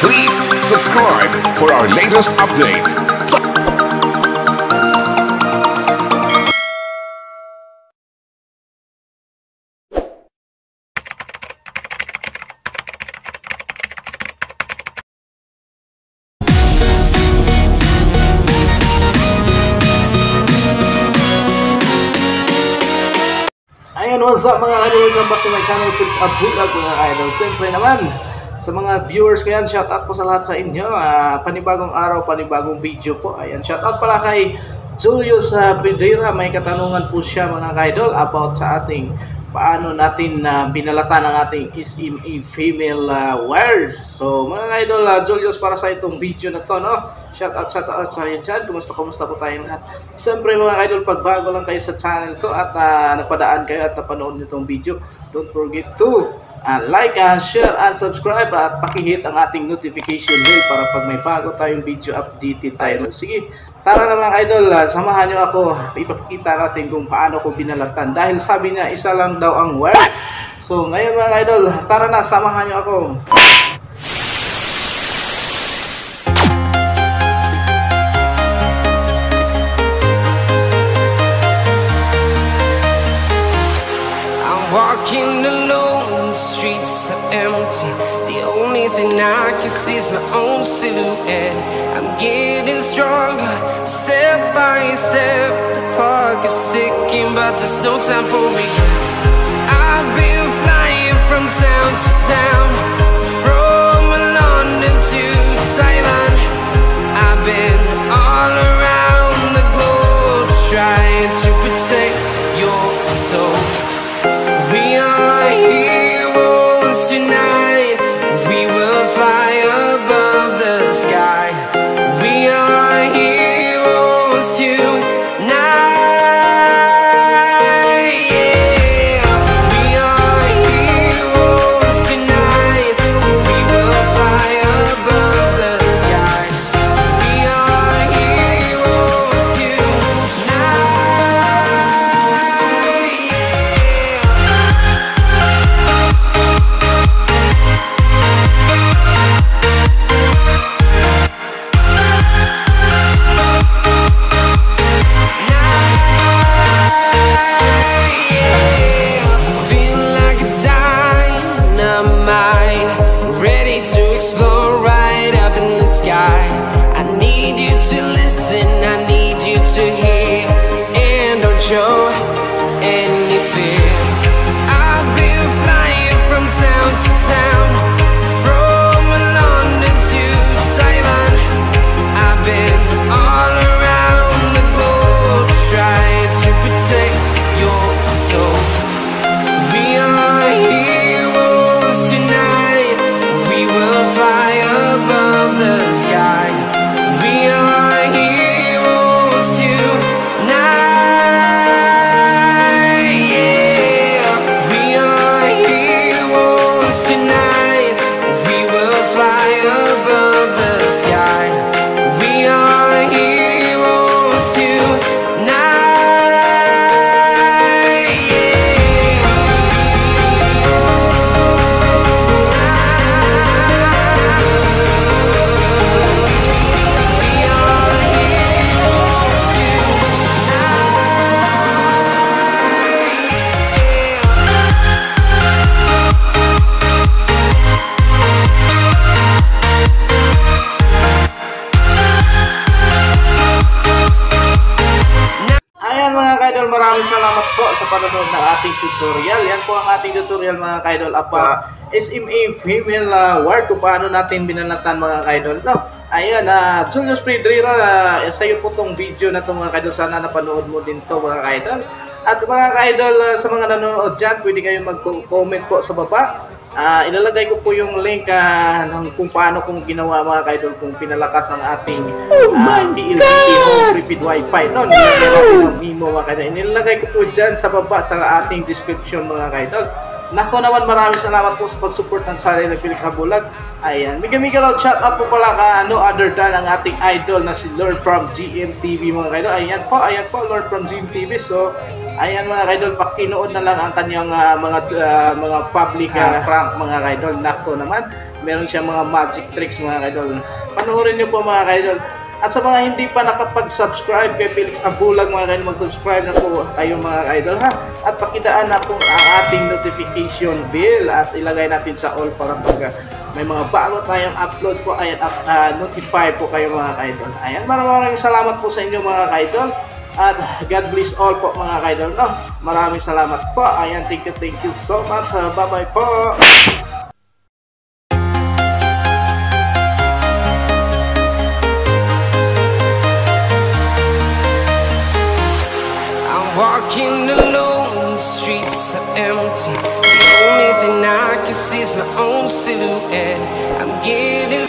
Please subscribe for our latest update. Ayan, what's up mga idol? Welcome back to my channel, Tips at Vlog mga idol. Siyempre naman, sa mga viewers ko yan, shoutout po sa lahat sa inyo. Panibagong araw, panibagong video po. Ayan, shoutout pala kay Julius Pedreira. May katanungan po siya mga idol about sa ating paano natin binalatan ang ating SMA female wires. So mga idol, Julius, para sa itong video na to, no? Shoutout sa inyo dyan. Kumusta po tayong lahat? Siyempre mga idol, pag bago lang kayo sa channel ko at napadaan kayo at napanood nitong video, don't forget to like, share, and subscribe at pakihit ang ating notification bell para pag may bago tayong video updated tayo. Sige, tara na mga idol, samahan nyo ako. Ipapakita natin kung paano ko binalatan. Dahil sabi niya, isa lang daw ang wire. So ngayon mga idol, tara na, samahan nyo ako. Walking alone, the streets are empty. The only thing I can see is my own silhouette. I'm getting stronger, step by step. The clock is ticking, but there's no time for regrets. I've been flying from town to town, from London to Taiwan. I've been all around the globe, trying to protect your soul. We are heroes tonight. We will fly above the sky. We are heroes tonight. Yeah. We are heroes tonight. We will fly above the sky. We are heroes tonight. I need you to hear and don't show any fear. I've been flying from town to town, from London to Taiwan. I've been all around the globe, trying to protect your soul. We are heroes tonight. We will fly above the sky. We are heroes tonight. Yeah. We are heroes tonight. We will fly above the sky. We are heroes tonight. Maraming salamat po sa panonood ng ating tutorial. Yan po ang ating tutorial mga kaidol about SMA female wire, kung paano natin binalatan mga kaidol. No? Ayan, Julius Pedreira, sa iyo po tong video na to mga kaidol. Sana napanood mo din to mga kaidol. At mga kaidol, sa mga nanonood dyan, pwede kayong mag-comment po sa baba. Ilalagay ko po yung link ng kung paano kung ginawa mga kaidol, kung pinalakas ang ating PLDT home prepaid wifi. No, nilagay natin ang Vimo mga kaidol. Ilalagay ko po dyan sa baba sa ating description mga kaidol. Nako naman, maraming salamat po sa pag-support ng channel ng Felix Habulag. Ayan, mega loud shout out po pala ka no other than ang ating idol na si Lord from GMTV mga kaidol. Ayan po Lord from GMTV. So ayan mga kaidol, pakinood na lang ang kanyang mga public prank mga kaidol. Nako naman, Meron siya mga magic tricks mga kaidol. Panoorin niyo po mga kaidol. At sa mga hindi pa nakapag-subscribe kay Felix Abulag mga kaidol, mag-subscribe na po kayo mga kaidol ha. At pakidaan na po ang ating notification bell at ilagay natin sa all para pag may mga bago tayong upload po ay notify po kayo mga kaidol. Ayan, maraming salamat po sa inyo mga kaidol. At God bless all po mga kaidol. No? Maraming salamat po. Ayan, thank you so much. Bye-bye po. Walking alone, the streets are empty. The only thing I can see is my own silhouette. I'm getting